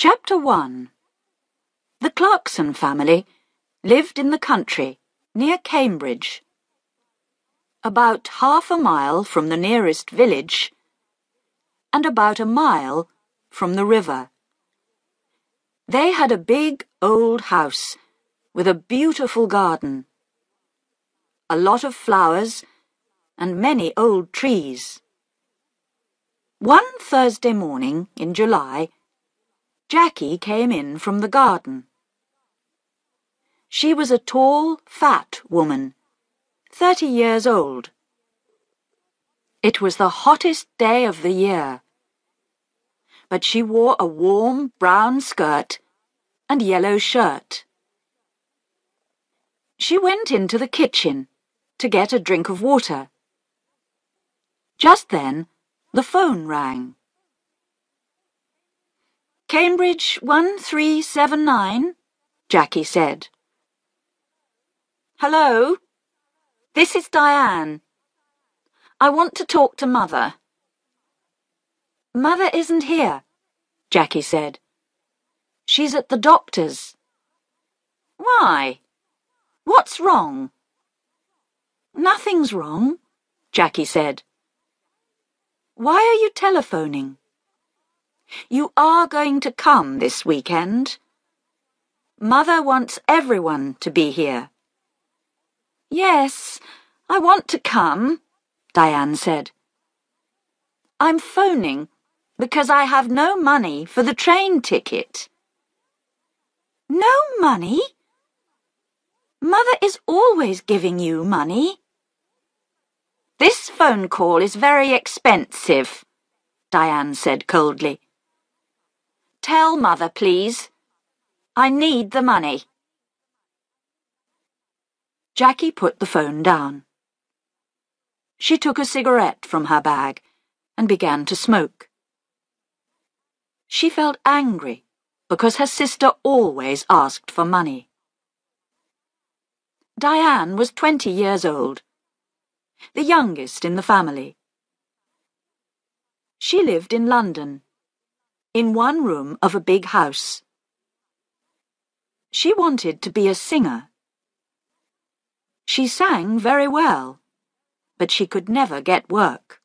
Chapter 1. The Clarkson family lived in the country near Cambridge, about half a mile from the nearest village and about a mile from the river. They had a big old house with a beautiful garden, a lot of flowers and many old trees. One Thursday morning in July, Jackie came in from the garden. She was a tall, fat woman, 30 years old. It was the hottest day of the year, but she wore a warm brown skirt and yellow shirt. She went into the kitchen to get a drink of water. Just then, the phone rang. "Cambridge 1379, Jackie said. "Hello? This is Diane. I want to talk to Mother." "Mother isn't here," Jackie said. "She's at the doctor's." "Why? What's wrong?" "Nothing's wrong," Jackie said. "Why are you telephoning? You are going to come this weekend. Mother wants everyone to be here." "Yes, I want to come," Diane said. "I'm phoning because I have no money for the train ticket." "No money? Mother is always giving you money." "This phone call is very expensive," Diane said coldly. "Tell Mother, please. I need the money." Jackie put the phone down. She took a cigarette from her bag and began to smoke. She felt angry because her sister always asked for money. Diane was 20 years old, the youngest in the family. She lived in London, in one room of a big house. She wanted to be a singer. She sang very well, but she could never get work.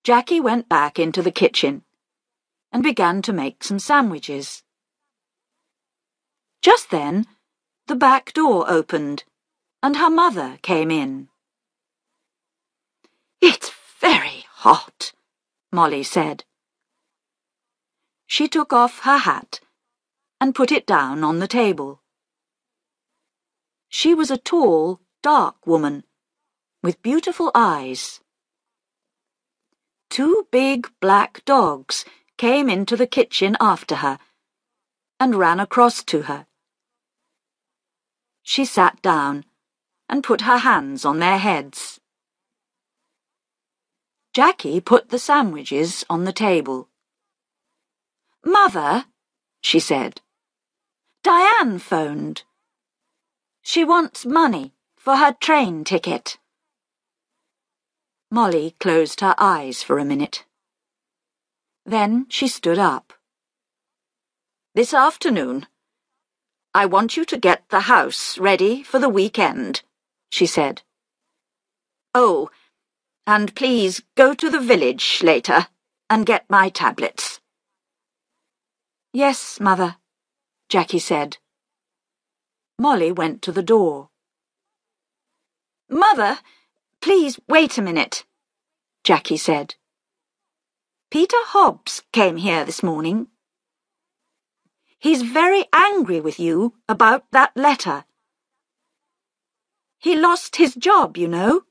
Jackie went back into the kitchen and began to make some sandwiches. Just then, the back door opened and her mother came in. "It's very hot," Molly said. She took off her hat and put it down on the table. She was a tall, dark woman with beautiful eyes. Two big black dogs came into the kitchen after her and ran across to her. She sat down and put her hands on their heads. Jackie put the sandwiches on the table. "Mother," she said, "Diane phoned. She wants money for her train ticket." Molly closed her eyes for a minute. Then she stood up. "This afternoon, I want you to get the house ready for the weekend," she said. "Oh, and please go to the village later and get my tablets." "Yes, Mother," Jackie said. Molly went to the door. "Mother, please wait a minute," Jackie said. "Peter Hobbs came here this morning. He's very angry with you about that letter. He lost his job, you know."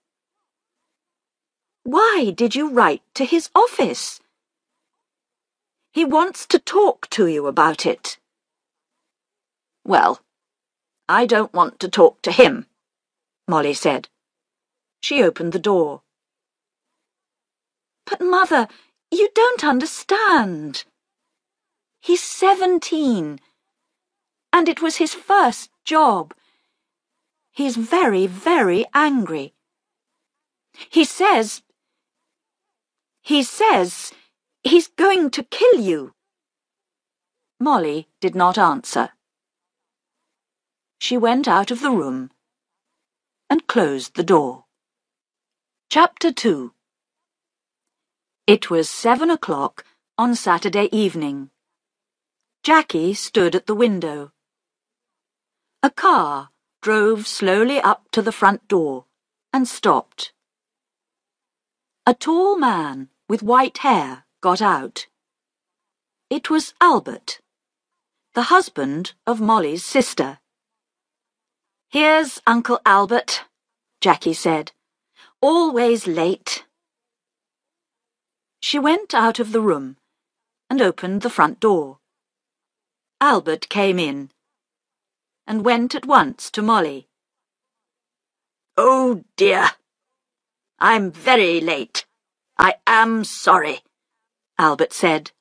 "Why did you write to his office?" "He wants to talk to you about it." "Well, I don't want to talk to him," Molly said. She opened the door. "But, Mother, you don't understand. He's 17, and it was his first job. He's very, very angry. He says He's going to kill you." Molly did not answer. She went out of the room and closed the door. Chapter 2. It was 7 o'clock on Saturday evening. Jackie stood at the window. A car drove slowly up to the front door and stopped. A tall man with white hair got out. It was Albert, the husband of Molly's sister. "Here's Uncle Albert," Jackie said. "Always late." She went out of the room and opened the front door. Albert came in and went at once to Molly. "Oh dear, I'm very late. I am sorry," Albert said.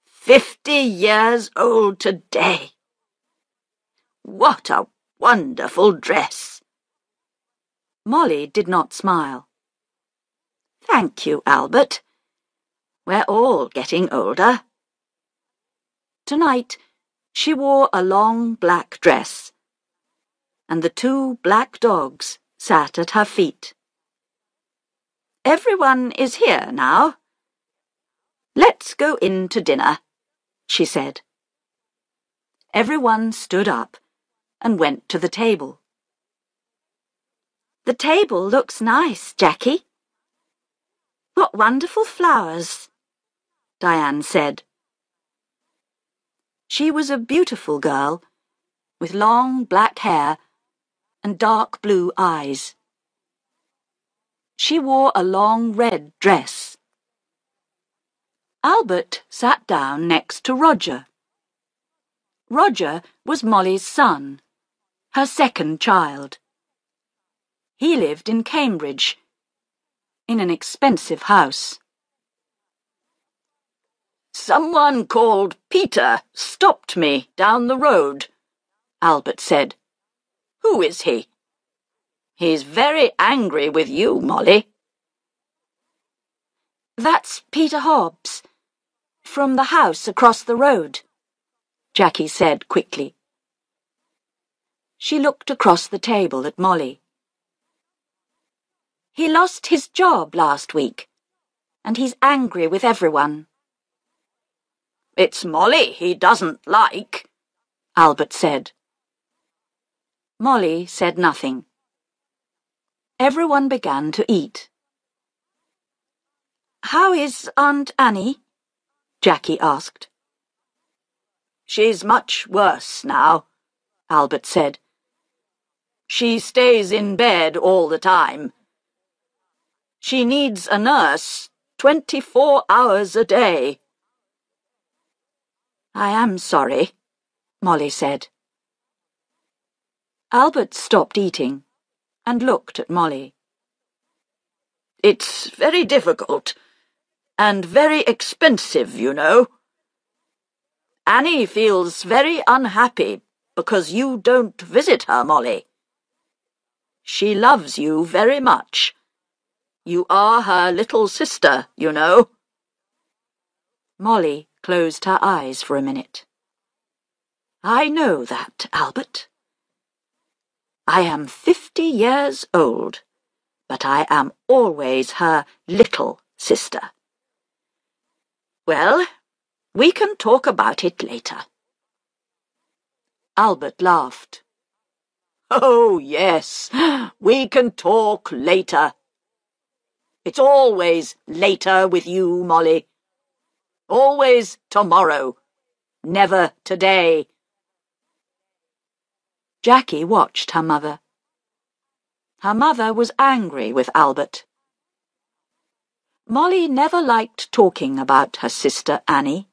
50 years old today. What a wonderful dress." Molly did not smile. "Thank you, Albert. We're all getting older." Tonight, she wore a long black dress, and the 2 black dogs sat at her feet. "Everyone is here now. Let's go in to dinner," she said. Everyone stood up and went to the table. "The table looks nice, Jackie." "What wonderful flowers," Diane said. She was a beautiful girl, with long black hair and dark blue eyes. She wore a long red dress. Albert sat down next to Roger. Roger was Molly's son, her second child. He lived in Cambridge, in an expensive house. "Someone called Peter stopped me down the road," Albert said. "Who is he?" "He's very angry with you, Molly." "That's Peter Hobbs, from the house across the road," Jackie said quickly. She looked across the table at Molly. "He lost his job last week, and he's angry with everyone." "It's Molly he doesn't like," Albert said. Molly said nothing. Everyone began to eat. "How is Aunt Annie?" Jackie asked. "She's much worse now," Albert said. "She stays in bed all the time. She needs a nurse 24 hours a day." "I am sorry," Molly said. Albert stopped eating and looked at Molly. "It's very difficult and very expensive, you know. Annie feels very unhappy because you don't visit her, Molly. She loves you very much. You are her little sister, you know." Molly closed her eyes for a minute. "I know that, Albert. I am 50 years old, but I am always her little sister. Well, we can talk about it later." Albert laughed. "Oh, yes, we can talk later. It's always later with you, Molly. Always tomorrow, never today." Jackie watched her mother. Her mother was angry with Albert. Molly never liked talking about her sister Annie,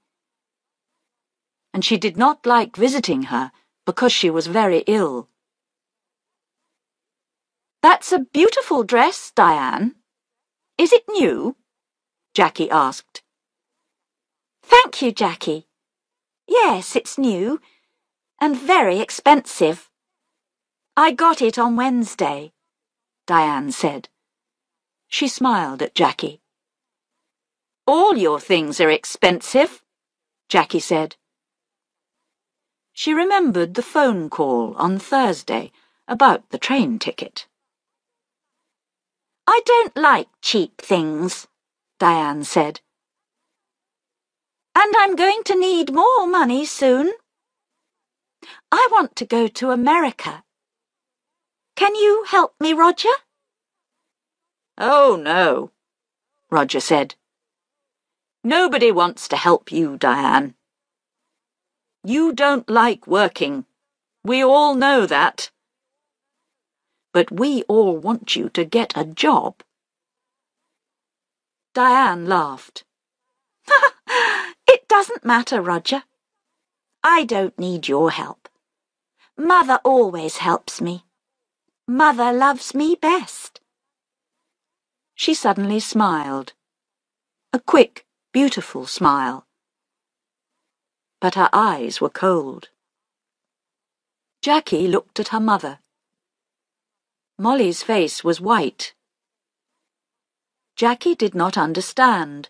and she did not like visiting her because she was very ill. "That's a beautiful dress, Diane. Is it new?" Jackie asked. "Thank you, Jackie. Yes, it's new, and very expensive. I got it on Wednesday," Diane said. She smiled at Jackie. All your things are expensive, Jackie said. She remembered the phone call on Thursday about the train ticket. I don't like cheap things, Diane said. And I'm going to need more money soon. I want to go to America. Can you help me, Roger? Oh, no, Roger said. Nobody wants to help you, Diane. You don't like working. We all know that. But we all want you to get a job. Diane laughed. It doesn't matter, Roger. I don't need your help. Mother always helps me. Mother loves me best. She suddenly smiled. A quick, beautiful smile. But her eyes were cold. Jackie looked at her mother. Molly's face was white. Jackie did not understand.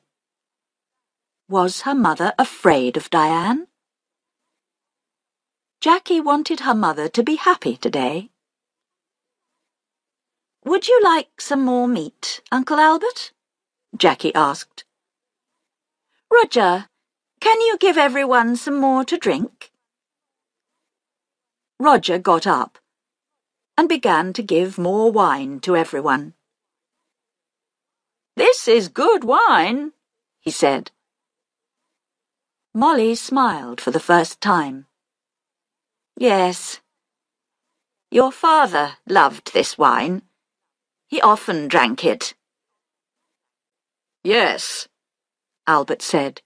Was her mother afraid of Diane? Jackie wanted her mother to be happy today. Would you like some more meat, Uncle Albert? Jackie asked. Roger, can you give everyone some more to drink? Roger got up and began to give more wine to everyone. This is good wine, he said. Molly smiled for the first time. Yes. Your father loved this wine. He often drank it. Yes, Albert said,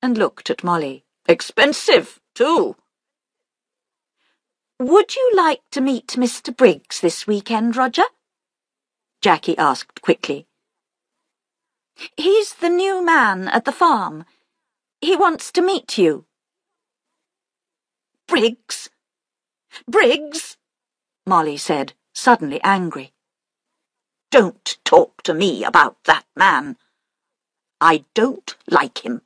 and looked at Molly. Expensive, too. Would you like to meet Mr. Briggs this weekend, Roger? Jackie asked quickly. He's the new man at the farm. He wants to meet you. Briggs? Briggs? Molly said, suddenly angry. Don't talk to me about that man. I don't like him.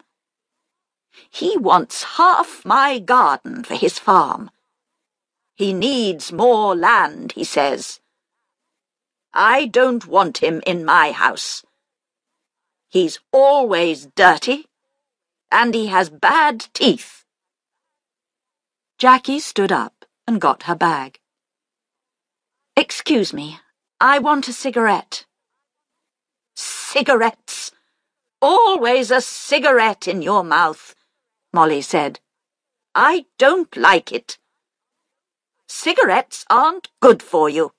He wants half my garden for his farm. He needs more land, he says. I don't want him in my house. He's always dirty, and he has bad teeth. Jackie stood up and got her bag. Excuse me, I want a cigarette. Cigarettes? Always a cigarette in your mouth, Molly said. I don't like it. Cigarettes aren't good for you.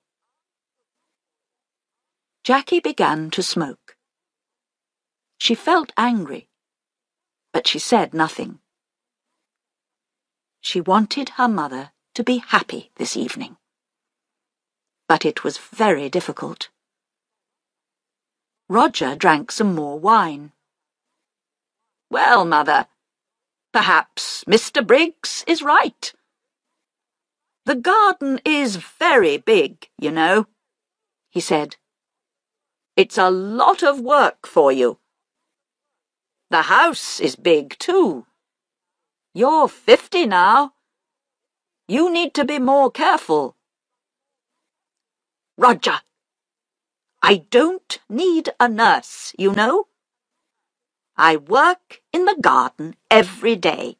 Jackie began to smoke. She felt angry, but she said nothing. She wanted her mother to be happy this evening. But it was very difficult. Roger drank some more wine. Well, Mother, perhaps Mr. Briggs is right. The garden is very big, you know, he said. It's a lot of work for you. The house is big, too. You're 50 now. You need to be more careful. Roger, I don't need a nurse, you know. I work in the garden every day.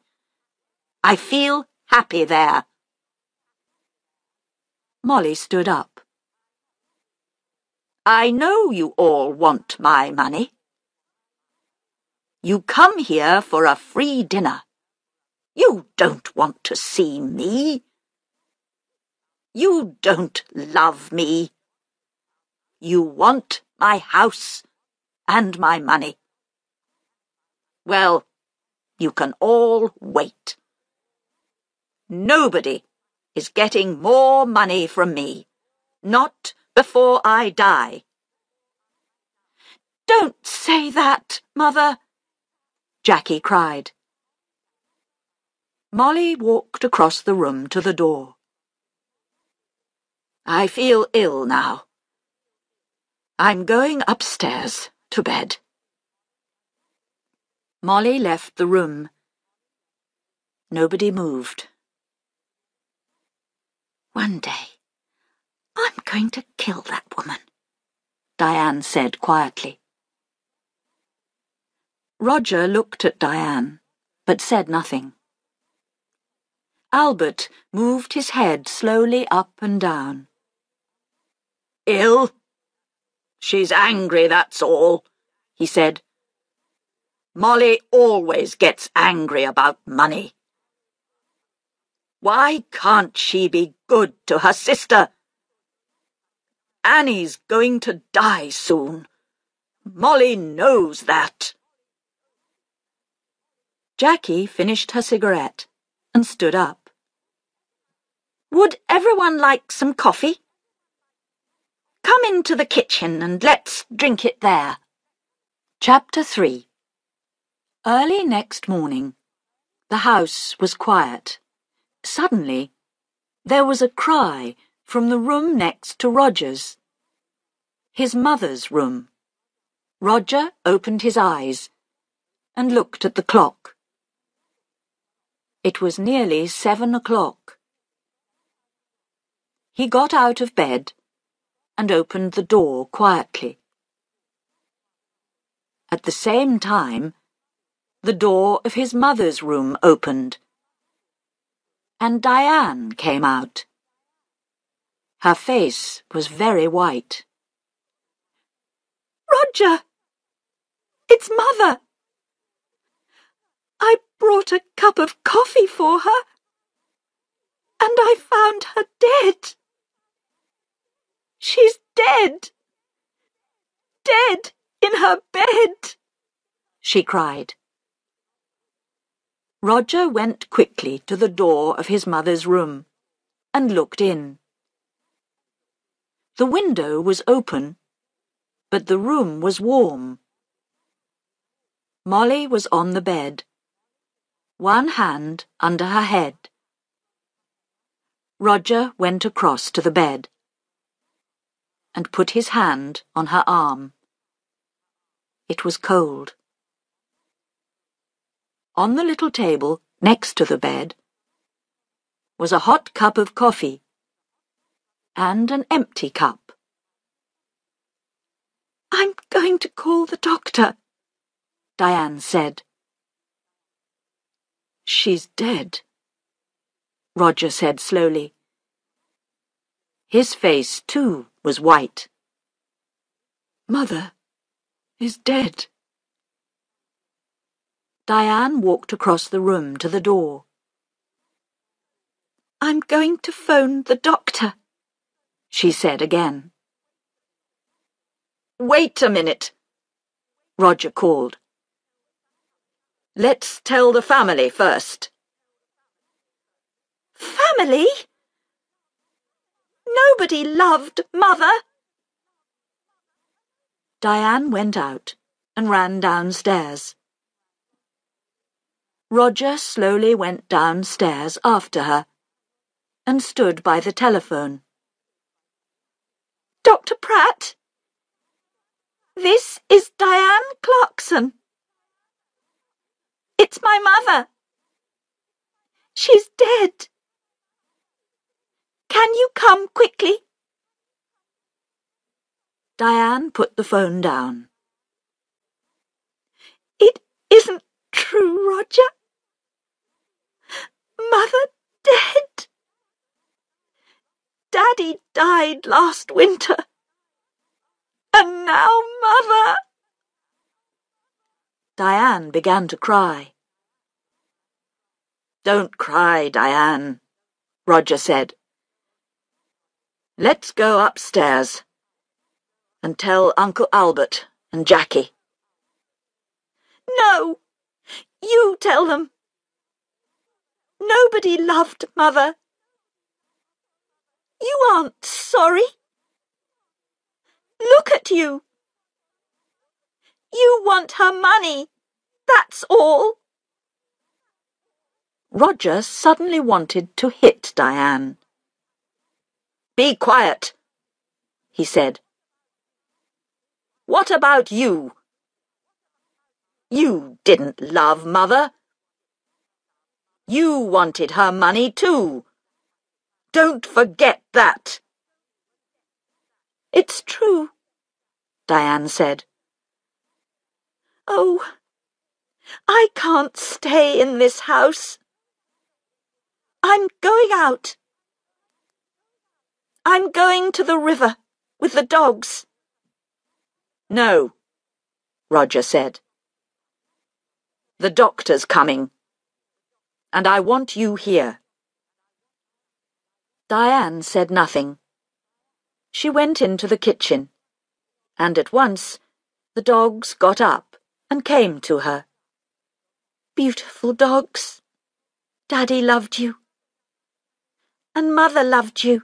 I feel happy there. Molly stood up. I know you all want my money. You come here for a free dinner. You don't want to see me. You don't love me. You want my house and my money. Well, you can all wait. Nobody is getting more money from me. Not before I die. Don't say that, Mother, Jackie cried. Molly walked across the room to the door. I feel ill now. I'm going upstairs to bed. Molly left the room. Nobody moved. "One day, I'm going to kill that woman," Diane said quietly. Roger looked at Diane, but said nothing. Albert moved his head slowly up and down. "Ill? She's angry, that's all," he said. "Molly always gets angry about money. Why can't she be good to her sister? Annie's going to die soon. Molly knows that." Jackie finished her cigarette and stood up. "Would everyone like some coffee? Come into the kitchen and let's drink it there." Chapter 3. Early next morning, the house was quiet. Suddenly, there was a cry from the room next to Roger's. His mother's room. Roger opened his eyes and looked at the clock. It was nearly 7 o'clock. He got out of bed and opened the door quietly. At the same time, the door of his mother's room opened, and Diane came out. Her face was very white. "Roger! It's Mother! I brought a cup of coffee for her, and I found her dead. She's dead! Dead in her bed!" she cried. Roger went quickly to the door of his mother's room and looked in. The window was open, but the room was warm. Molly was on the bed, one hand under her head. Roger went across to the bed and put his hand on her arm. It was cold. On the little table next to the bed was a hot cup of coffee and an empty cup. "I'm going to call the doctor," Diane said. "She's dead," Roger said slowly. His face, too, was white. "Mother is dead." Diane walked across the room to the door. "I'm going to phone the doctor," she said again. "Wait a minute," Roger called. "Let's tell the family first." "Family? Nobody loved Mother." Diane went out and ran downstairs. Roger slowly went downstairs after her and stood by the telephone. "Dr. Pratt? This is Diane Clarkson. It's my mother. She's dead. Can you come quickly?" Diane put the phone down. "It isn't true, Roger. Mother dead. Daddy died last winter. And now Mother." Diane began to cry. "Don't cry, Diane," Roger said. "Let's go upstairs and tell Uncle Albert and Jackie." "No, you tell them. Nobody loved Mother. You aren't sorry. Look at you. You want her money, that's all." Roger suddenly wanted to hit Diane. "Be quiet," he said. "What about you? You didn't love Mother. You wanted her money too. Don't forget that. It's true, Diane said. Oh, I can't stay in this house. I'm going out. I'm going to the river with the dogs. No, Roger said. The doctor's coming, and I want you here. Diane said nothing. She went into the kitchen, and at once the dogs got up and came to her. Beautiful dogs. Daddy loved you. And Mother loved you.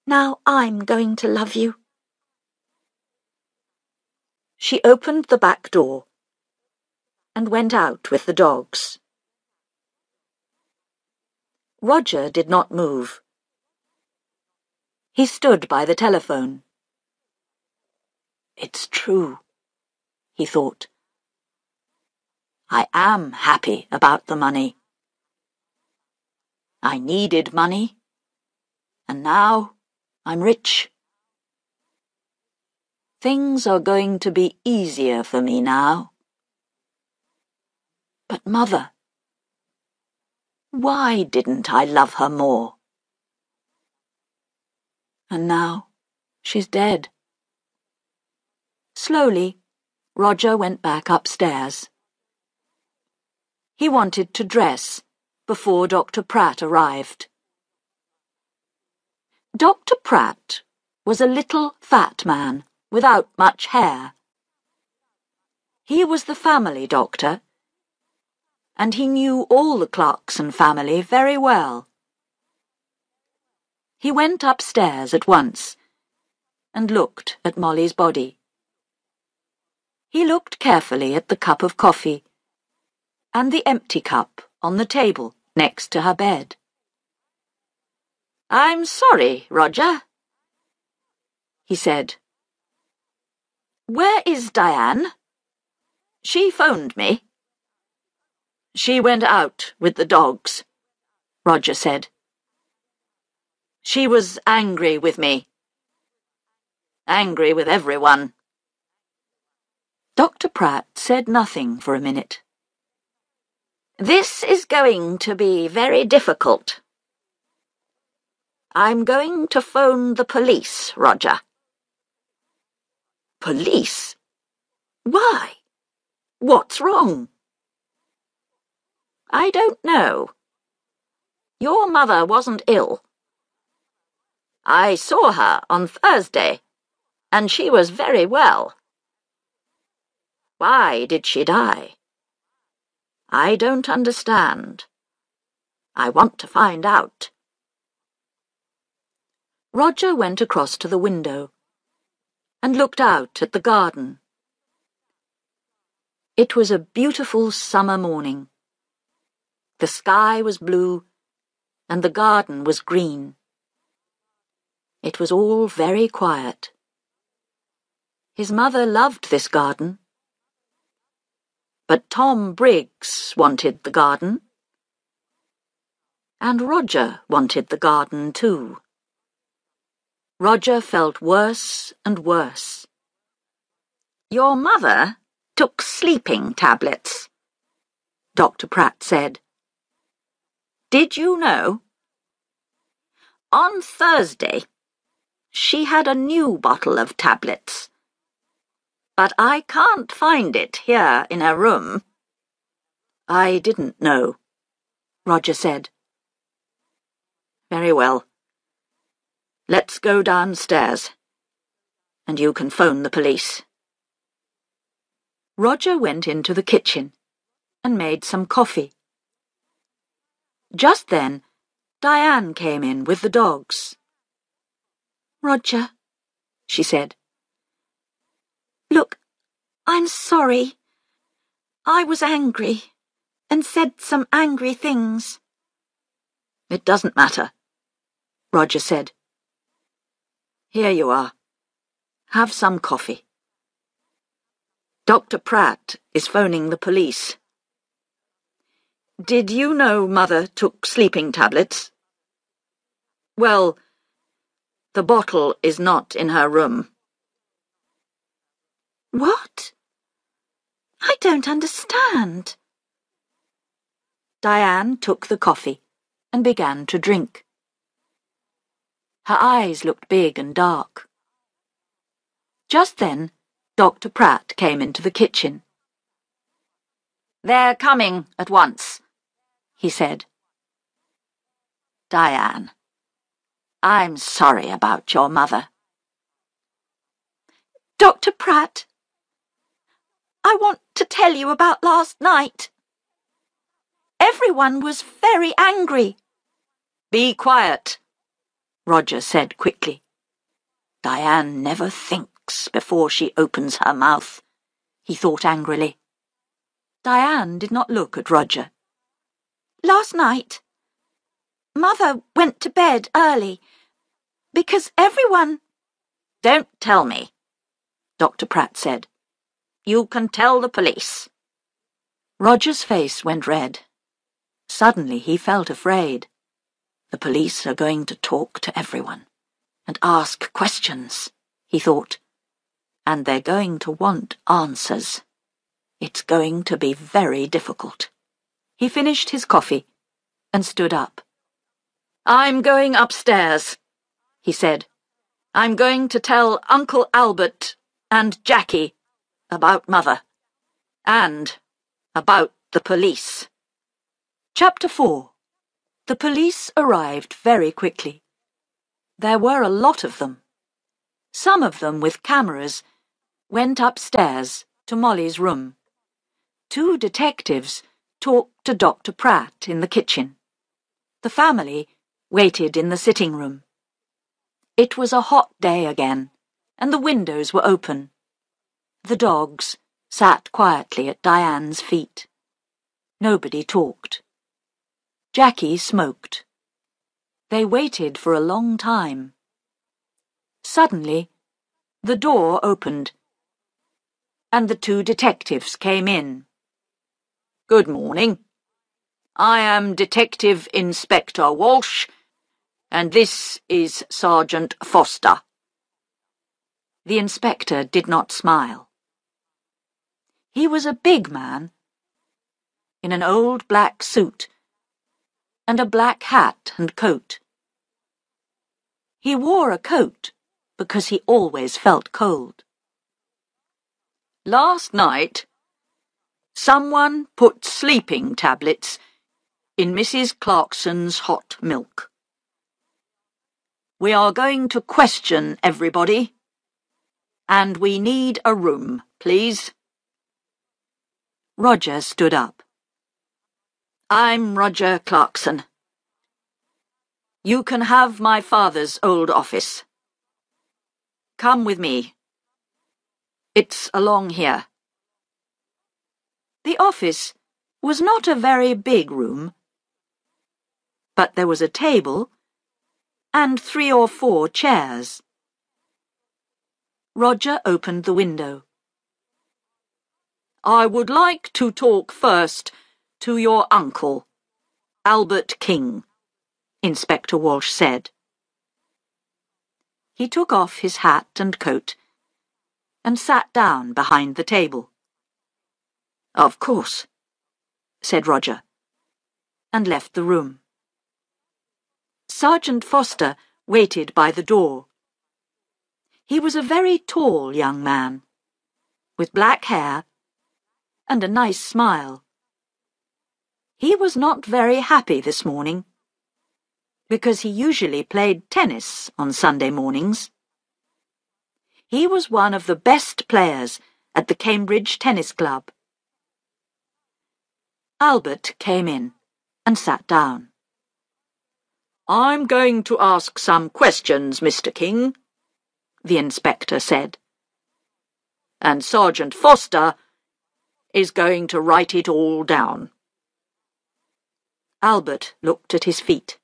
Now I'm going to love you. She opened the back door and went out with the dogs. Roger did not move. He stood by the telephone. It's true, he thought. I am happy about the money. I needed money, and now I'm rich. Things are going to be easier for me now. But Mother, why didn't I love her more? And now she's dead. Slowly, Roger went back upstairs. He wanted to dress before Dr. Pratt arrived. Dr. Pratt was a little fat man without much hair. He was the family doctor, and he knew all the Clarkson family very well. He went upstairs at once and looked at Molly's body. He looked carefully at the cup of coffee and the empty cup on the table next to her bed. I'm sorry, Roger, he said. Where is Diane? She phoned me. She went out with the dogs, Roger said. She was angry with me. Angry with everyone. Dr. Pratt said nothing for a minute. This is going to be very difficult. I'm going to phone the police, Roger. Police? Why? What's wrong? I don't know. Your mother wasn't ill. I saw her on Thursday, and she was very well. Why did she die? I don't understand. I want to find out. Roger went across to the window and looked out at the garden. It was a beautiful summer morning. The sky was blue and the garden was green. It was all very quiet. His mother loved this garden. But Tom Briggs wanted the garden. And Roger wanted the garden too. Roger felt worse and worse. Your mother took sleeping tablets, Dr. Pratt said. Did you know? On Thursday, she had a new bottle of tablets. But I can't find it here in her room. I didn't know, Roger said. Very well. Let's go downstairs, and you can phone the police. Roger went into the kitchen and made some coffee. Just then, Diane came in with the dogs. Roger, she said. Look, I'm sorry. I was angry and said some angry things. It doesn't matter, Roger said. Here you are. Have some coffee. Dr. Pratt is phoning the police. Did you know Mother took sleeping tablets? Well, the bottle is not in her room. What? I don't understand. Diane took the coffee and began to drink. Her eyes looked big and dark. Just then, Dr. Pratt came into the kitchen. "They're coming at once," he said. "Diane, I'm sorry about your mother." Dr. Pratt, I want to tell you about last night. Everyone was very angry. "Be quiet," Roger said quickly. Diane never thinks before she opens her mouth, he thought angrily. Diane did not look at Roger. Last night, Mother went to bed early because everyone— "Don't tell me," Dr. Pratt said. "You can tell the police." Roger's face went red. Suddenly he felt afraid. The police are going to talk to everyone and ask questions, he thought. And they're going to want answers. It's going to be very difficult. He finished his coffee and stood up. "I'm going upstairs," he said. "I'm going to tell Uncle Albert and Jackie about Mother, and about the police." Chapter 4. The police arrived very quickly. There were a lot of them. Some of them with cameras went upstairs to Molly's room. 2 detectives talked to Dr. Pratt in the kitchen. The family waited in the sitting room. It was a hot day again, and the windows were open. The dogs sat quietly at Diane's feet. Nobody talked. Jackie smoked. They waited for a long time. Suddenly, the door opened, and the 2 detectives came in. "Good morning. I am Detective Inspector Walsh, and this is Sergeant Foster." The inspector did not smile. He was a big man, in an old black suit and a black hat and coat. He wore a coat because he always felt cold. "Last night, someone put sleeping tablets in Mrs. Clarkson's hot milk. We are going to question everybody, and we need a room, please." Roger stood up. "I'm Roger Clarkson. You can have my father's old office. Come with me. It's along here." The office was not a very big room, but there was a table and 3 or 4 chairs. Roger opened the window. "I would like to talk first to your uncle, Albert King," Inspector Walsh said. He took off his hat and coat and sat down behind the table. "Of course," said Roger, and left the room. Sergeant Foster waited by the door. He was a very tall young man, with black hair and a nice smile. He was not very happy this morning, because he usually played tennis on Sunday mornings. He was one of the best players at the Cambridge Tennis Club. Albert came in and sat down. "I'm going to ask some questions, Mr. King," the inspector said. "And Sergeant Foster is going to write it all down." Albert looked at his feet.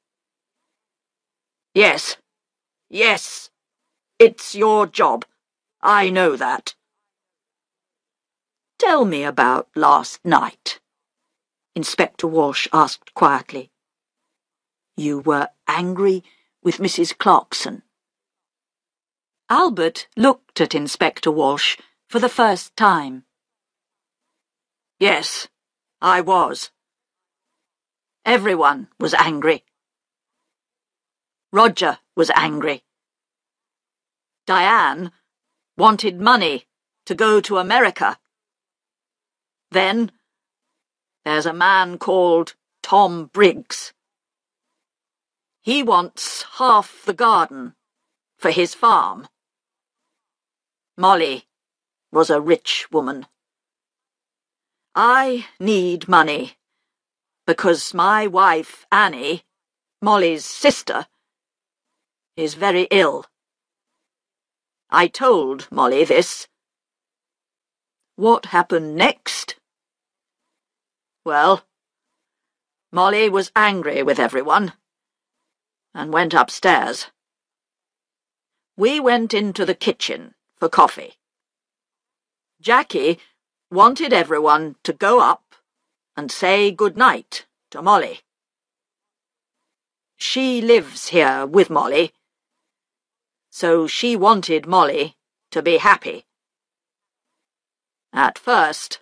Yes, it's your job. I know that." Tell me about last night, Inspector Walsh asked quietly. You were angry with Mrs. Clarkson. Albert looked at Inspector Walsh for the first time. Yes, I was. Everyone was angry. Roger was angry. Diane wanted money to go to America. Then there's a man called Tom Briggs. He wants half the garden for his farm. Molly was a rich woman. I need money because my wife, Annie, Molly's sister, is very ill. I told Molly this. What happened next? Well, Molly was angry with everyone and went upstairs. We went into the kitchen for coffee. Jackie wanted everyone to go up and say good night to Molly. She lives here with Molly, so she wanted Molly to be happy. At first,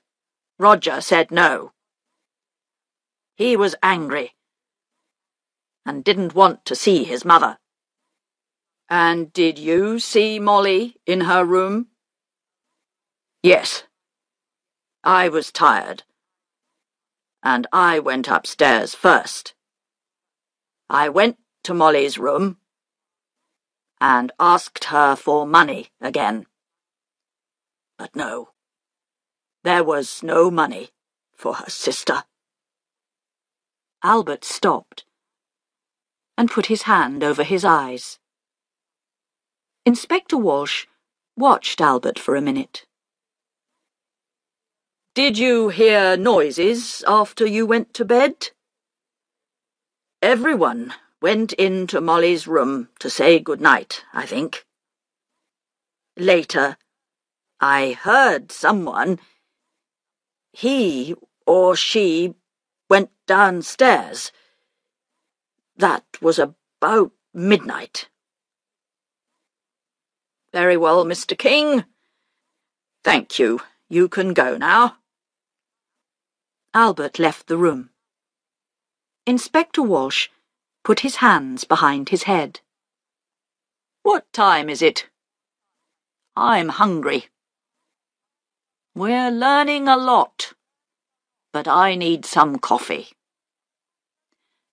Roger said no. He was angry and didn't want to see his mother. And did you see Molly in her room? Yes. I was tired, and I went upstairs first. I went to Molly's room and asked her for money again. But no, there was no money for her sister. Albert stopped and put his hand over his eyes. Inspector Walsh watched Albert for a minute. Did you hear noises after you went to bed? Everyone went into Molly's room to say good night, I think. Later, I heard someone, he or she, went downstairs. That was about midnight. Very well, Mr. King. Thank you. You can go now. Albert left the room. Inspector Walsh put his hands behind his head. What time is it? I'm hungry. We're learning a lot, but I need some coffee.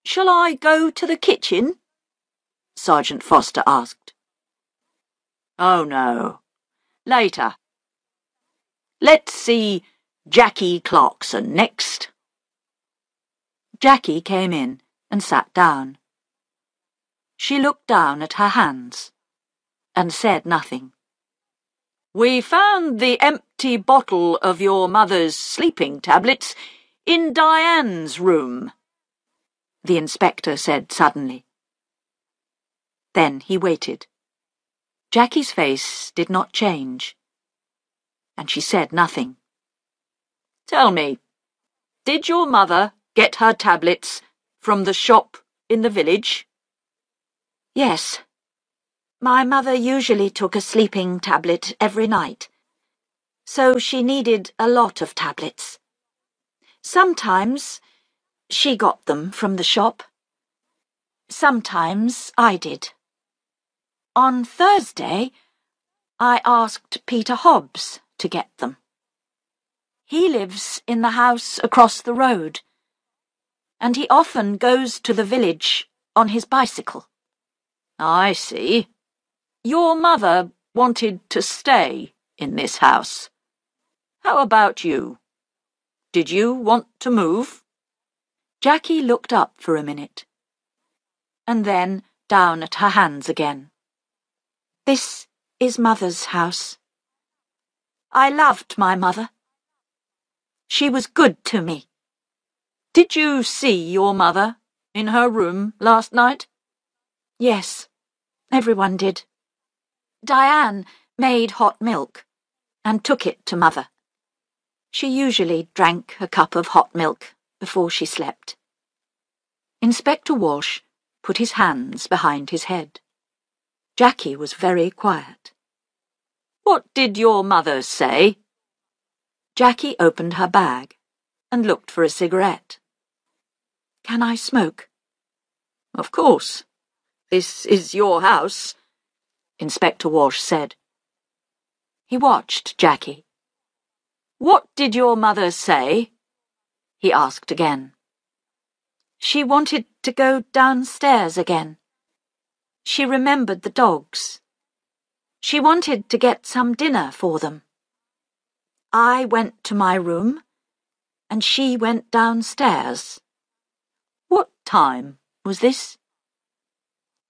Shall I go to the kitchen? Sergeant Foster asked. Oh, no. Later. Let's see Jackie Clarkson next. Jackie came in and sat down. She looked down at her hands and said nothing. We found the empty bottle of your mother's sleeping tablets in Diane's room, the inspector said suddenly. Then he waited. Jackie's face did not change, and she said nothing. Tell me, did your mother get her tablets from the shop in the village? Yes. My mother usually took a sleeping tablet every night, so she needed a lot of tablets. Sometimes she got them from the shop. Sometimes I did. On Thursday, I asked Peter Hobbs to get them. He lives in the house across the road, and he often goes to the village on his bicycle. I see. Your mother wanted to stay in this house. How about you? Did you want to move? Jackie looked up for a minute, and then down at her hands again. This is Mother's house. I loved my mother. She was good to me. Did you see your mother in her room last night? Yes, everyone did. Diane made hot milk and took it to Mother. She usually drank a cup of hot milk before she slept. Inspector Walsh put his hands behind his head. Jackie was very quiet. "What did your mother say?" Jackie opened her bag and looked for a cigarette. "Can I smoke?" "Of course. This is your house," Inspector Walsh said. He watched Jackie. "What did your mother say?" he asked again. "She wanted to go downstairs again. She remembered the dogs. She wanted to get some dinner for them. I went to my room, and she went downstairs." "What time was this?"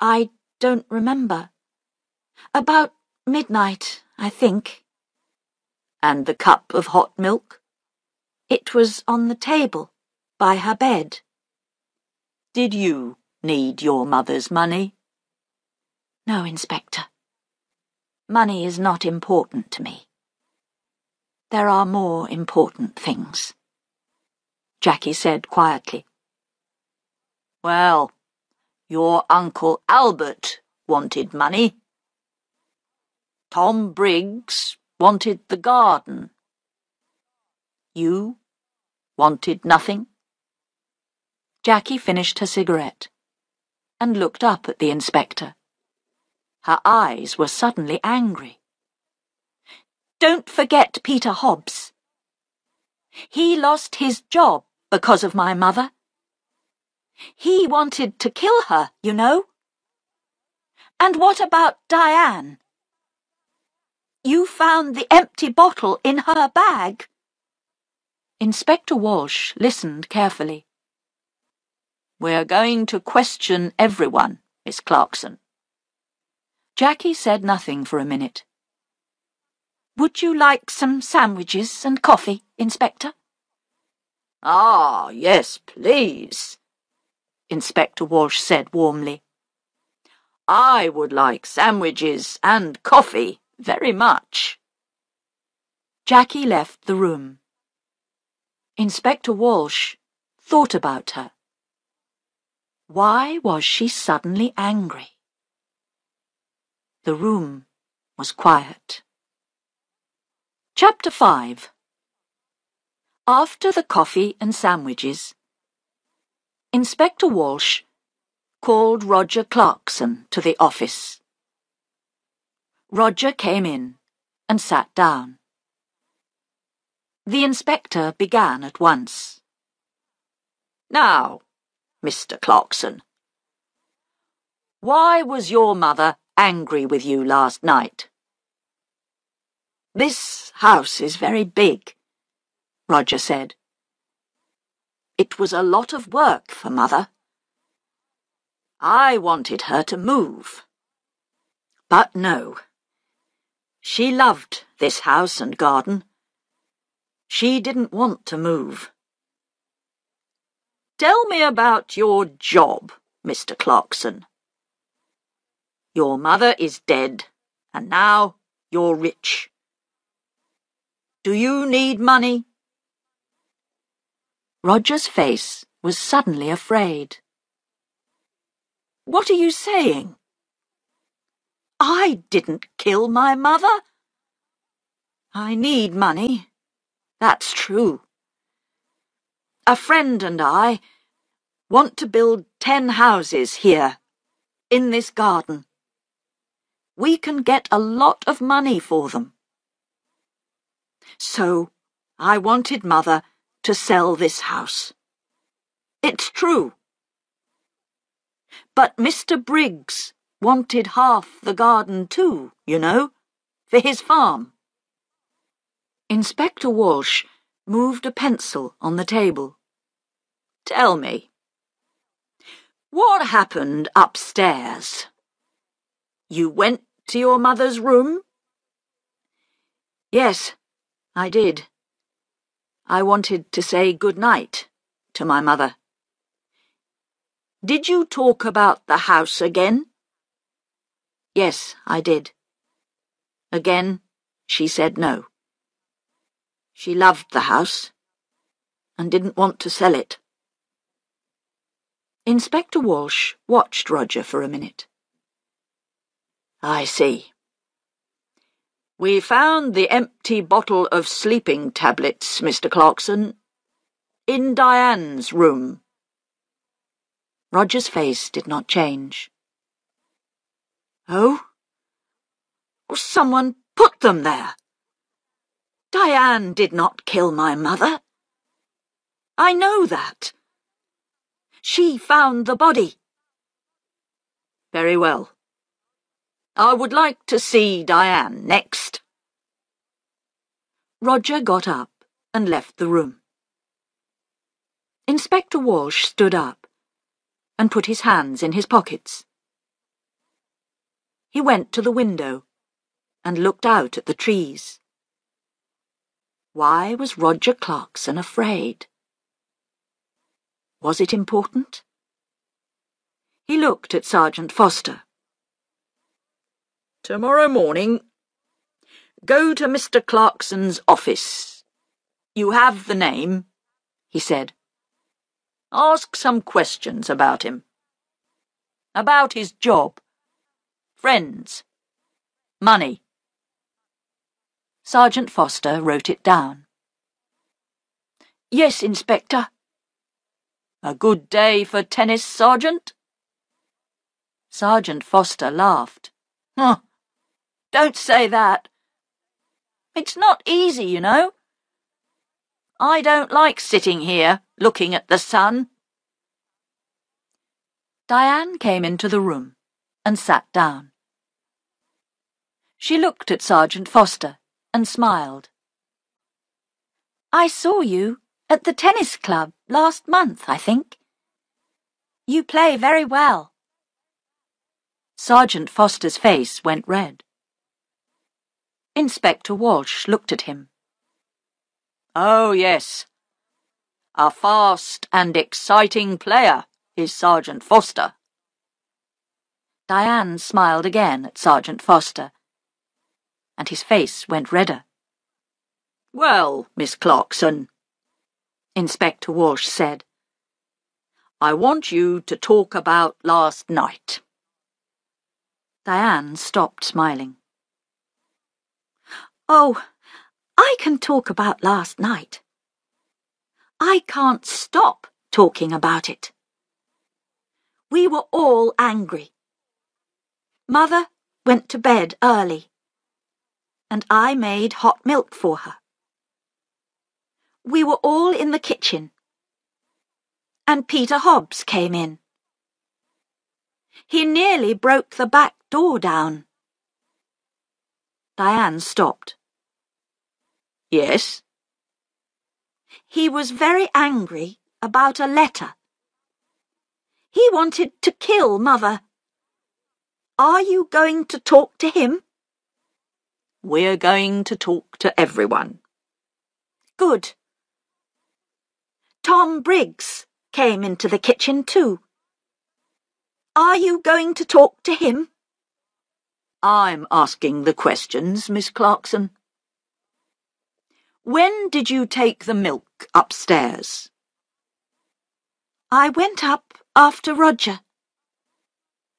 "I don't remember. About midnight, I think." "And the cup of hot milk?" "It was on the table, by her bed." "Did you need your mother's money?" "No, Inspector. Money is not important to me. There are more important things," Jackie said quietly. "Well, your Uncle Albert wanted money. Tom Briggs wanted the garden. You wanted nothing?" Jackie finished her cigarette and looked up at the inspector. Her eyes were suddenly angry. "Don't forget Peter Hobbs. He lost his job because of my mother. He wanted to kill her, you know. And what about Diane? You found the empty bottle in her bag." Inspector Walsh listened carefully. "We're going to question everyone, Miss Clarkson." Jackie said nothing for a minute. "Would you like some sandwiches and coffee, Inspector?" "Ah, yes, please," Inspector Walsh said warmly. "I would like sandwiches and coffee very much." Jackie left the room. Inspector Walsh thought about her. Why was she suddenly angry? The room was quiet. Chapter 5. After the coffee and sandwiches, Inspector Walsh called Roger Clarkson to the office. Roger came in and sat down. The inspector began at once. "Now, Mr. Clarkson, why was your mother angry with you last night?" "This house is very big," Roger said. "It was a lot of work for Mother. I wanted her to move. But no. She loved this house and garden. She didn't want to move." "Tell me about your job, Mr. Clarkson. Your mother is dead, and now you're rich. Do you need money?" Roger's face was suddenly afraid. "What are you saying? I didn't kill my mother. I need money, that's true. A friend and I want to build 10 houses here, in this garden. We can get a lot of money for them. So I wanted Mother to sell this house. It's true. But Mr. Briggs wanted half the garden too, you know, for his farm." Inspector Walsh moved a pencil on the table. "Tell me, what happened upstairs? You went to your mother's room?" "Yes, I did. I wanted to say good night to my mother." "Did you talk about the house again?" "Yes, I did. Again, she said no. She loved the house and didn't want to sell it. Inspector Walsh watched Roger for a minute. I see. We found the empty bottle of sleeping tablets, Mr. Clarkson, in Diane's room. Roger's face did not change. Oh? Someone put them there. Diane did not kill my mother. I know that. She found the body. Very well. I would like to see Diane next. Roger got up and left the room. Inspector Walsh stood up and put his hands in his pockets. He went to the window and looked out at the trees. Why was Roger Clarkson afraid? Was it important? He looked at Sergeant Foster. Tomorrow morning, go to Mr. Clarkson's office. You have the name, he said. Ask some questions about him. About his job, friends, money. Sergeant Foster wrote it down. Yes, Inspector. A good day for tennis, Sergeant? Sergeant Foster laughed. Huh. Don't say that. It's not easy, you know. I don't like sitting here, looking at the sun. Diane came into the room and sat down. She looked at Sergeant Foster and smiled. I saw you at the tennis club last month, I think. You play very well. Sergeant Foster's face went red. Inspector Walsh looked at him. Oh, yes. A fast and exciting player is Sergeant Foster. Diane smiled again at Sergeant Foster, and his face went redder. Well, Miss Clarkson, Inspector Walsh said, I want you to talk about last night. Diane stopped smiling. Oh, I can talk about last night. I can't stop talking about it. We were all angry. Mother went to bed early, and I made hot milk for her. We were all in the kitchen, and Peter Hobbs came in. He nearly broke the back door down. Diane stopped. Yes? He was very angry about a letter. He wanted to kill Mother. Are you going to talk to him? We're going to talk to everyone. Good. Tom Briggs came into the kitchen too. Are you going to talk to him? I'm asking the questions, Miss Clarkson. When did you take the milk upstairs? I went up after Roger.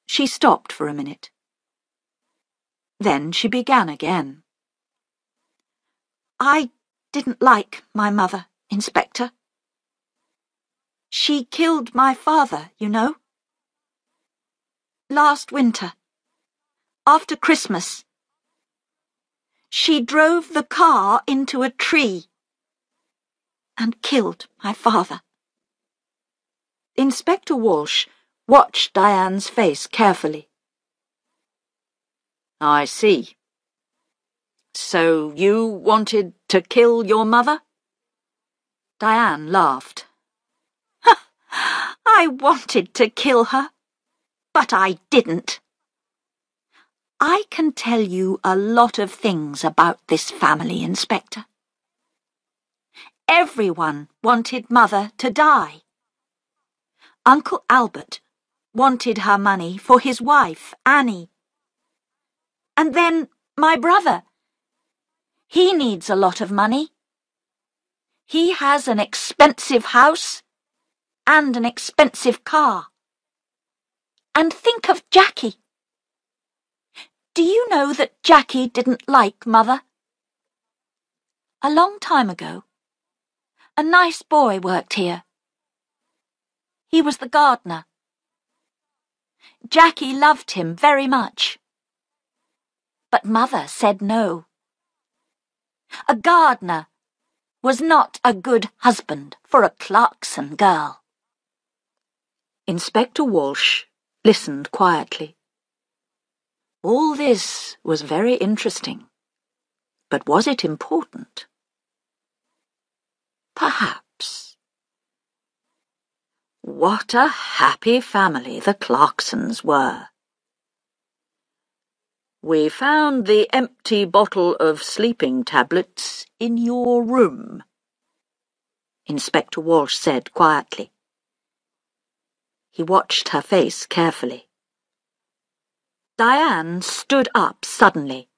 She stopped for a minute. Then she began again. I didn't like my mother, Inspector. She killed my father, you know. Last winter, after Christmas, she drove the car into a tree and killed my father. Inspector Walsh watched Diane's face carefully. I see. So you wanted to kill your mother? Diane laughed. I wanted to kill her, but I didn't. I can tell you a lot of things about this family, Inspector. Everyone wanted Mother to die. Uncle Albert wanted her money for his wife, Annie. And then my brother. He needs a lot of money. He has an expensive house and an expensive car. And think of Jackie. Do you know that Jackie didn't like Mother? A long time ago, a nice boy worked here. He was the gardener. Jackie loved him very much. But Mother said no. A gardener was not a good husband for a Clarkson girl. Inspector Walsh listened quietly. All this was very interesting, but was it important? Perhaps. What a happy family the Clarksons were. We found the empty bottle of sleeping tablets in your room, Inspector Walsh said quietly. He watched her face carefully. Diane stood up suddenly,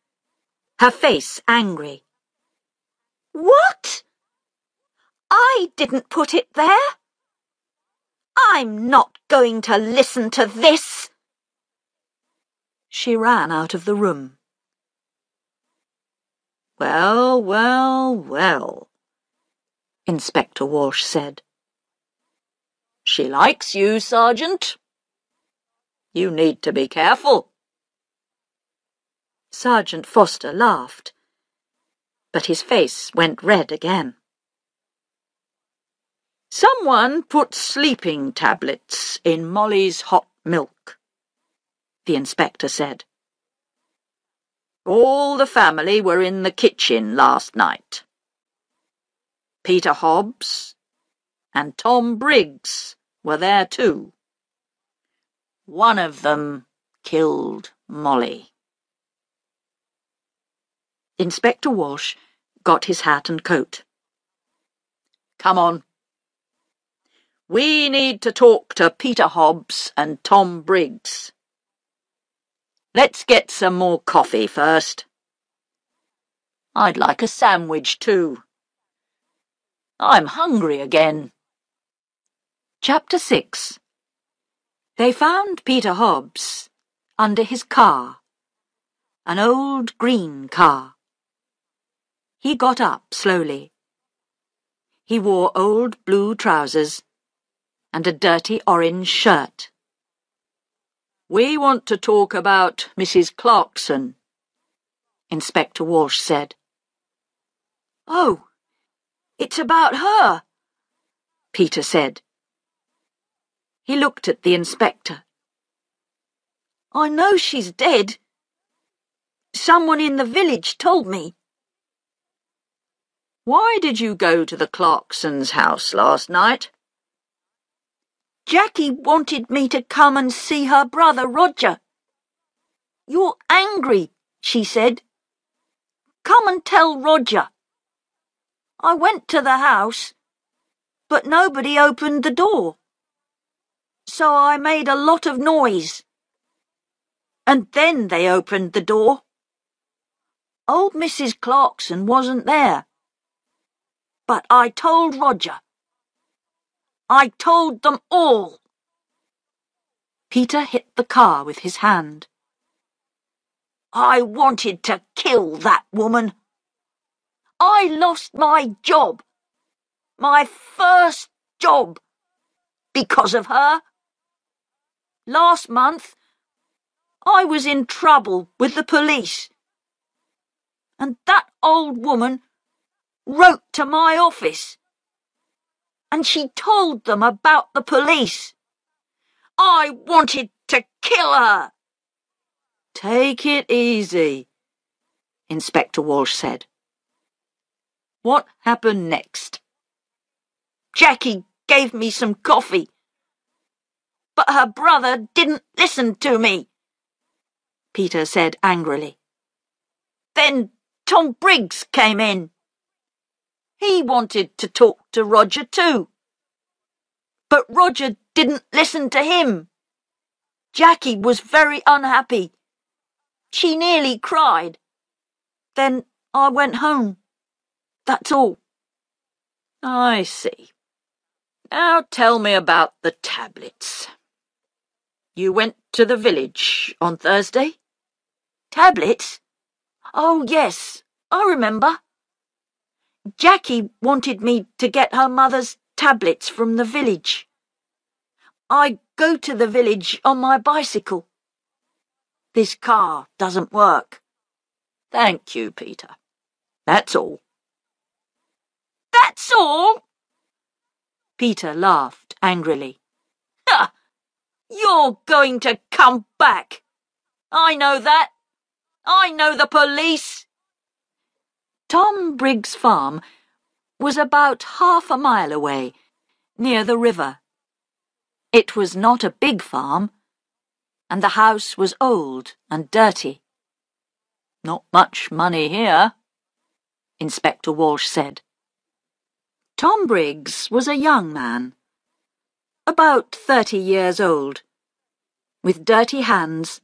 her face angry. What? I didn't put it there. I'm not going to listen to this. She ran out of the room. Well, well, well, Inspector Walsh said. She likes you, Sergeant. You need to be careful. Sergeant Foster laughed, but his face went red again. Someone put sleeping tablets in Molly's hot milk, the inspector said. All the family were in the kitchen last night. Peter Hobbs and Tom Briggs were there too. One of them killed Molly. Inspector Walsh got his hat and coat. Come on. We need to talk to Peter Hobbs and Tom Briggs. Let's get some more coffee first. I'd like a sandwich too. I'm hungry again. Chapter 6. They found Peter Hobbs under his car, an old green car. He got up slowly. He wore old blue trousers and a dirty orange shirt. We want to talk about Mrs. Clarkson, Inspector Walsh said. Oh, it's about her, Peter said. He looked at the inspector. I know she's dead. Someone in the village told me. Why did you go to the Clarksons' house last night? Jackie wanted me to come and see her brother Roger. You're angry, she said. Come and tell Roger. I went to the house, but nobody opened the door. So I made a lot of noise. And then they opened the door. Old Mrs. Clarkson wasn't there. But I told Roger. I told them all. Peter hit the car with his hand. I wanted to kill that woman. I lost my job, my first job, because of her. Last month, I was in trouble with the police. And that old woman wrote to my office. And she told them about the police. I wanted to kill her. Take it easy, Inspector Walsh said. What happened next? Jackie gave me some coffee. But her brother didn't listen to me, Peter said angrily. Then Tom Briggs came in. He wanted to talk to Roger too. But Roger didn't listen to him. Jackie was very unhappy. She nearly cried. Then I went home. That's all. I see. Now tell me about the tablets. You went to the village on Thursday? Tablets? Oh, yes, I remember. Jackie wanted me to get her mother's tablets from the village. I go to the village on my bicycle. This car doesn't work. Thank you, Peter. That's all. That's all? Peter laughed angrily. Ha! You're going to come back. I know that. I know the police. Tom Briggs' farm was about half a mile away, near the river. It was not a big farm, and the house was old and dirty. Not much money here, Inspector Walsh said. Tom Briggs was a young man, about 30 years old, with dirty hands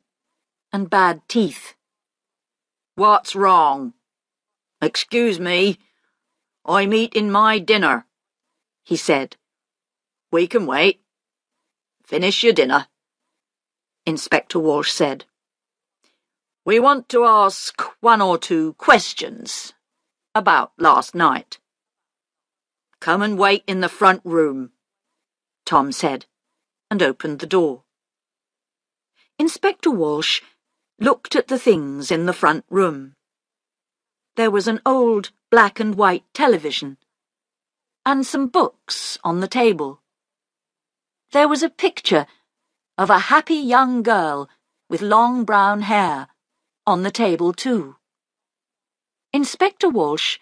and bad teeth. What's wrong? Excuse me, I'm eating my dinner, he said. We can wait. Finish your dinner, Inspector Walsh said. We want to ask 1 or 2 questions about last night. Come and wait in the front room, Tom said, and opened the door. Inspector Walsh looked at the things in the front room. There was an old black and white television, and some books on the table. There was a picture of a happy young girl with long brown hair on the table too. Inspector Walsh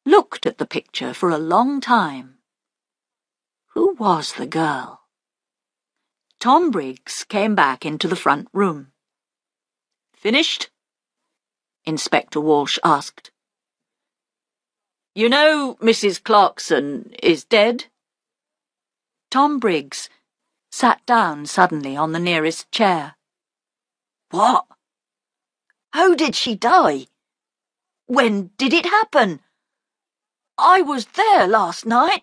looked at the picture for a long time. Who was the girl? Tom Briggs came back into the front room. Finished? Inspector Walsh asked. You know Mrs. Clarkson is dead? Tom Briggs sat down suddenly on the nearest chair. What? How did she die? When did it happen? I was there last night.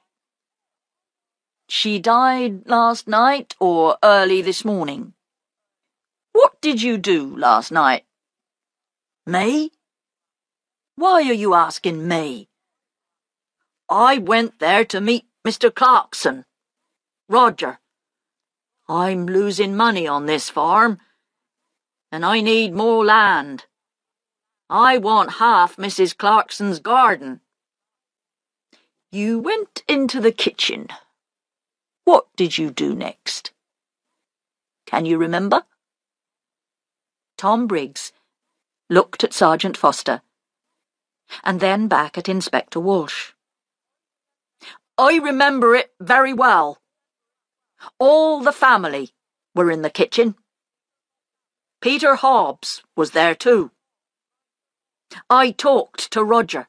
She died last night or early this morning? What did you do last night? Me? Why are you asking me? I went there to meet Mr. Clarkson. Roger. I'm losing money on this farm, and I need more land. I want half Mrs. Clarkson's garden. You went into the kitchen. What did you do next? Can you remember? Tom Briggs looked at Sergeant Foster, and then back at Inspector Walsh. I remember it very well. All the family were in the kitchen. Peter Hobbs was there too. I talked to Roger.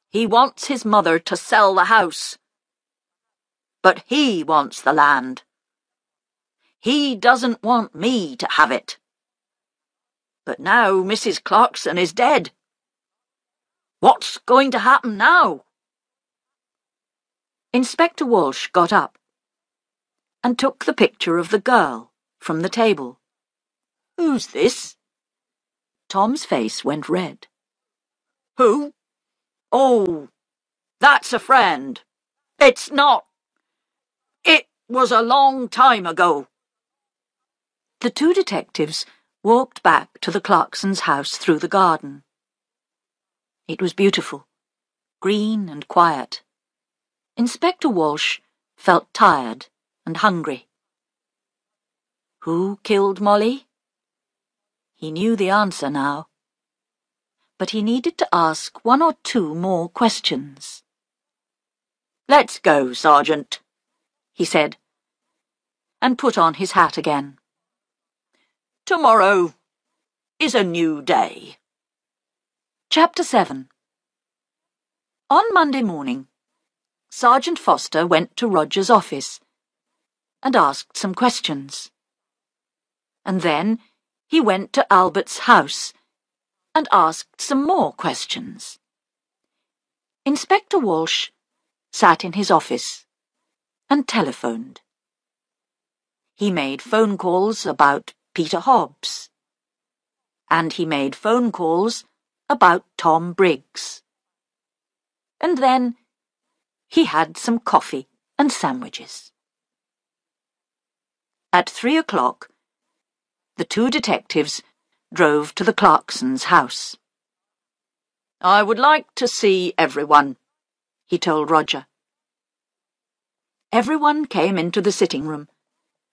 He wants his mother to sell the house, but he wants the land. He doesn't want me to have it. But now Mrs. Clarkson is dead. What's going to happen now? Inspector Walsh got up and took the picture of the girl from the table. Who's this? Tom's face went red. Who? Oh, that's a friend. It's not. It was a long time ago. The 2 detectives walked back to the Clarksons' house through the garden. It was beautiful, green and quiet. Inspector Walsh felt tired and hungry. Who killed Molly? He knew the answer now, but he needed to ask 1 or 2 more questions. Let's go, Sergeant, he said, and put on his hat again. Tomorrow is a new day. Chapter 7. On Monday morning, Sergeant Foster went to Roger's office and asked some questions. And then he went to Albert's house and asked some more questions. Inspector Walsh sat in his office and telephoned. He made phone calls about Peter Hobbs, and he made phone calls about Tom Briggs. And then he had some coffee and sandwiches. At 3 o'clock, the two detectives drove to the Clarksons' house. "I would like to see everyone," he told Roger. Everyone came into the sitting room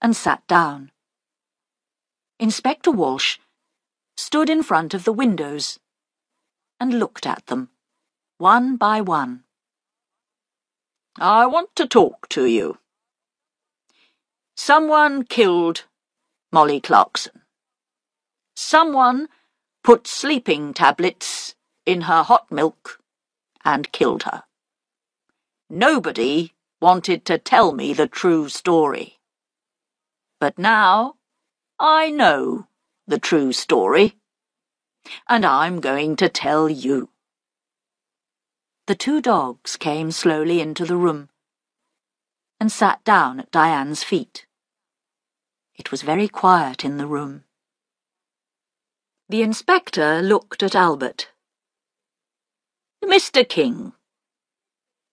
and sat down. Inspector Walsh stood in front of the windows and looked at them, one by one. "I want to talk to you. Someone killed Molly Clarkson. Someone put sleeping tablets in her hot milk and killed her. Nobody wanted to tell me the true story. But now I know the true story, and I'm going to tell you." The two dogs came slowly into the room and sat down at Diane's feet. It was very quiet in the room. The inspector looked at Albert. "Mr. King,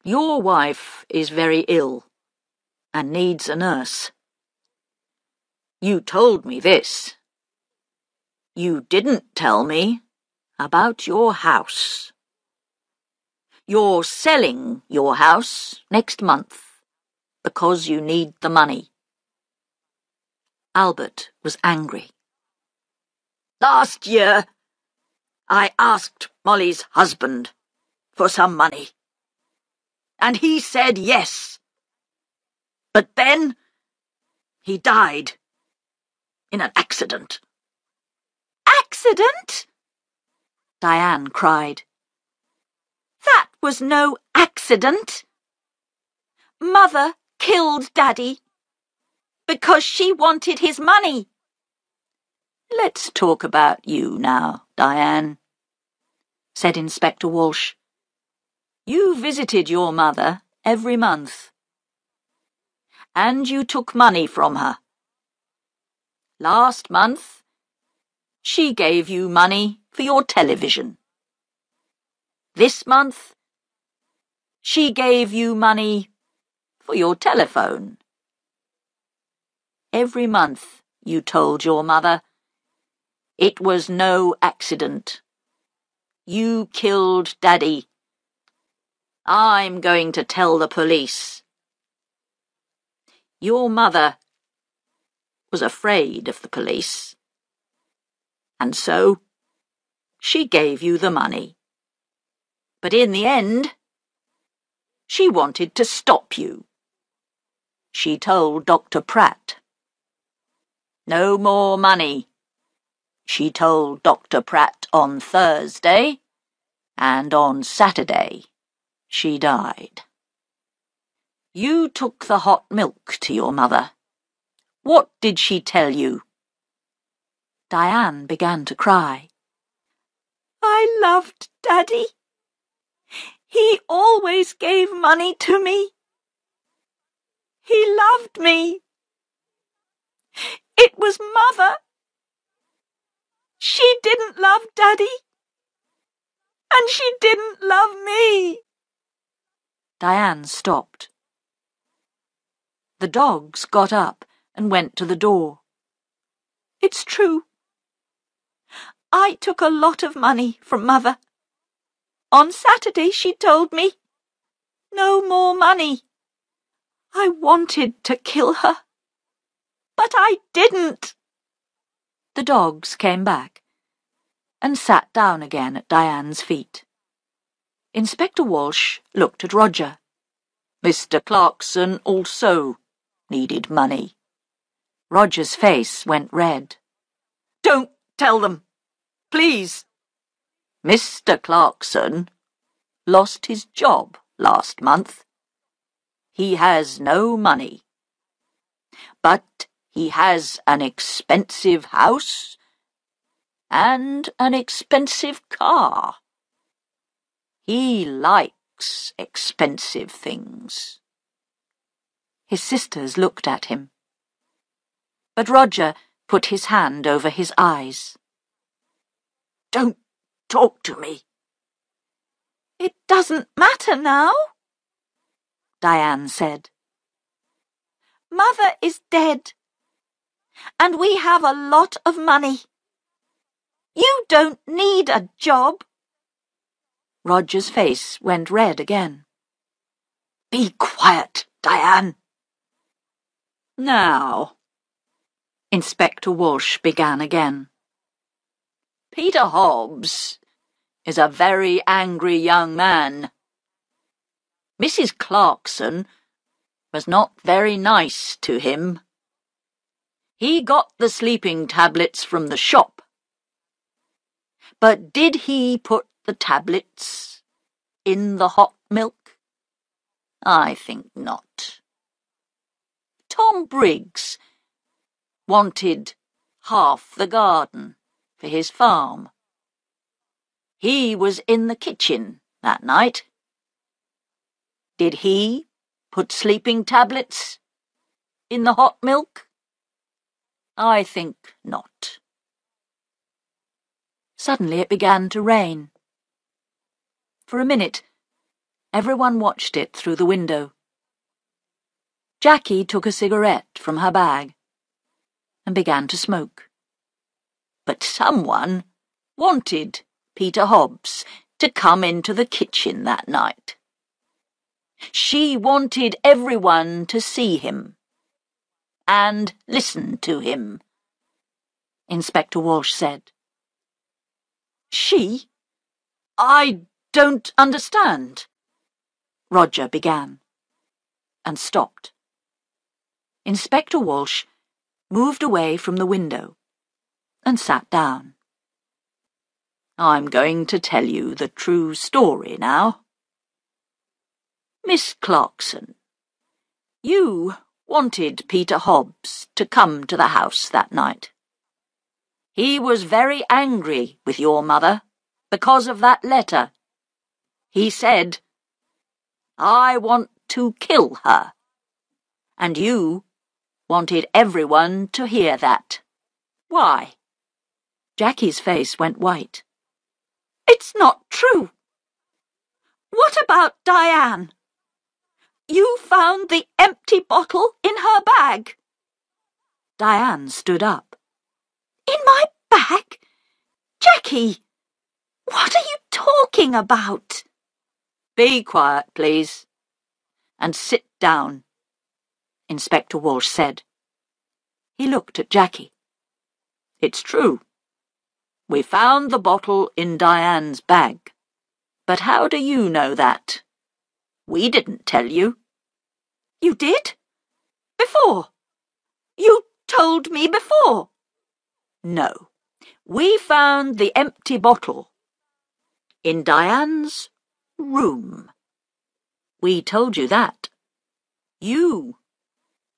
your wife is very ill and needs a nurse. You told me this. You didn't tell me about your house. You're selling your house next month because you need the money." Albert was angry. "Last year, I asked Molly's husband for some money, and he said yes. But then he died in an accident." "Accident?" Diane cried. "That was no accident. Mother killed Daddy because she wanted his money." "Let's talk about you now, Diane," said Inspector Walsh. "You visited your mother every month, and you took money from her. Last month, she gave you money for your television. This month, she gave you money for your telephone. Every month you told your mother it was no accident. You killed Daddy. I'm going to tell the police." Your mother was afraid of the police, and so she gave you the money. But in the end, she wanted to stop you. She told Dr. Pratt. "No more money," she told Dr. Pratt on Thursday, and on Saturday she died. You took the hot milk to your mother. What did she tell you?" Diane began to cry. "I loved Daddy. He always gave money to me. He loved me. It was Mother. She didn't love Daddy, and she didn't love me." Diane stopped. The dogs got up and went to the door. "It's true. I took a lot of money from Mother. On Saturday she told me, 'No more money.' I wanted to kill her, but I didn't." The dogs came back and sat down again at Diane's feet. Inspector Walsh looked at Roger. Mr. Clarkson also needed money. Roger's face went red. "Don't tell them, please. Mr. Clarkson lost his job last month. He has no money. But he has an expensive house and an expensive car. He likes likes expensive things." His sisters looked at him. But Roger put his hand over his eyes. "Don't talk to me." "It doesn't matter now," Diane said. "Mother is dead, and we have a lot of money. You don't need a job." Roger's face went red again. "Be quiet, Diane." "Now," Inspector Walsh began again. "Peter Hobbs is a very angry young man. Mrs. Clarkson was not very nice to him. He got the sleeping tablets from the shop. But did he put the tablets in the hot milk? I think not. Tom Briggs wanted half the garden for his farm. He was in the kitchen that night. Did he put sleeping tablets in the hot milk? I think not." Suddenly it began to rain. For a minute, everyone watched it through the window. Jackie took a cigarette from her bag and began to smoke. "But someone wanted Peter Hobbs to come into the kitchen that night. She wanted everyone to see him and listen to him," Inspector Walsh said. "She? I don't understand," Roger began, and stopped. Inspector Walsh moved away from the window and sat down. "I'm going to tell you the true story now. Miss Clarkson, you wanted Peter Hobbs to come to the house that night. He was very angry with your mother because of that letter. He said, 'I want to kill her,' and you wanted everyone to hear that. Why?" Jackie's face went white. "It's not true. What about Diane? You found the empty bottle in her bag." Diane stood up. "In my bag? Jackie, what are you talking about?" "Be quiet, please, and sit down," Inspector Walsh said. He looked at Jackie. "It's true. We found the bottle in Diane's bag. But how do you know that? We didn't tell you." "You did? Before? You told me before." "No. We found the empty bottle in Diane's room. We told you that. You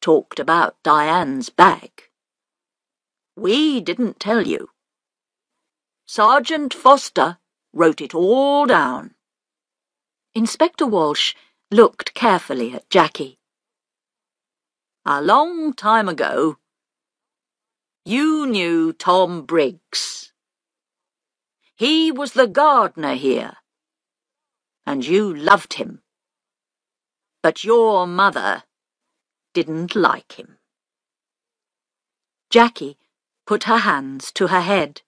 talked about Diane's bag. We didn't tell you. Sergeant Foster wrote it all down." Inspector Walsh looked carefully at Jackie. "A long time ago, you knew Tom Briggs. He was the gardener here, and you loved him. But your mother didn't like him." Jackie put her hands to her head.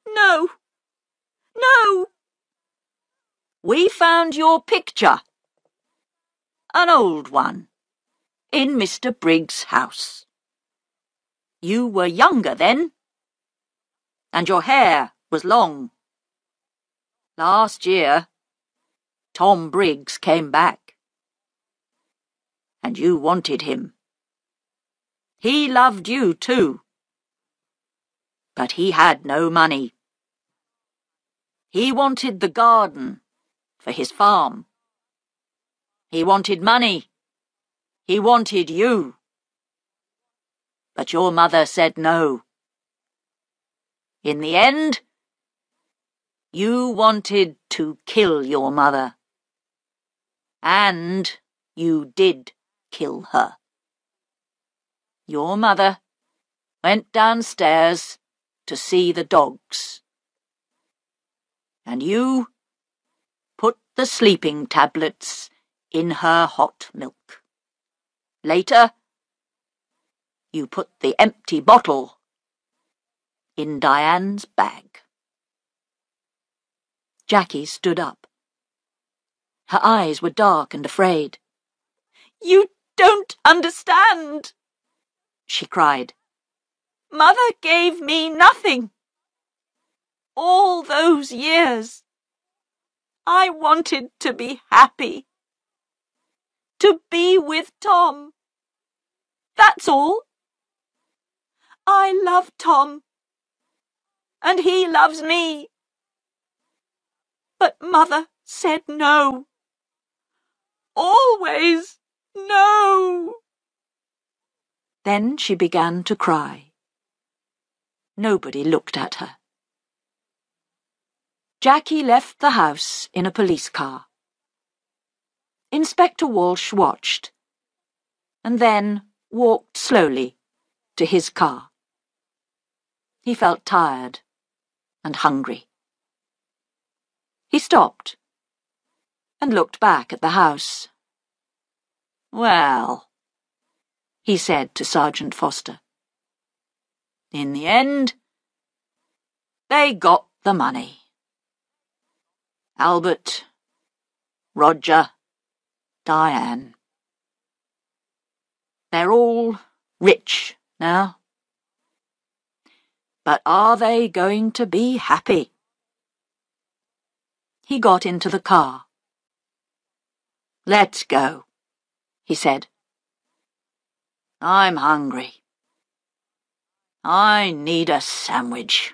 "No! No! We found your picture, an old one, in Mr. Briggs' house. You were younger then, and your hair was long. Last year, Tom Briggs came back, and you wanted him. He loved you too, but he had no money. He wanted the garden for his farm. He wanted money. He wanted you. But your mother said no. In the end, you wanted to kill your mother And you did kill her. Your mother went downstairs to see the dogs. And you put the sleeping tablets in her hot milk. Later, you put the empty bottle in Diane's bag. Jackie stood up. Her eyes were dark and afraid. "You don't understand," she cried. "Mother gave me nothing. All those years, I wanted to be happy. To be with Tom. That's all. I love Tom. And he loves me. But Mother said no. Always no." Then she began to cry. Nobody looked at her. Jackie left the house in a police car. Inspector Walsh watched, and then walked slowly to his car. He felt tired and hungry. He stopped and looked back at the house. "Well," he said to Sergeant Foster, "in the end, they got the money. Albert, Roger, Diane. They're all rich now. But are they going to be happy?" He got into the car. "Let's go," he said. "I'm hungry. I need a sandwich."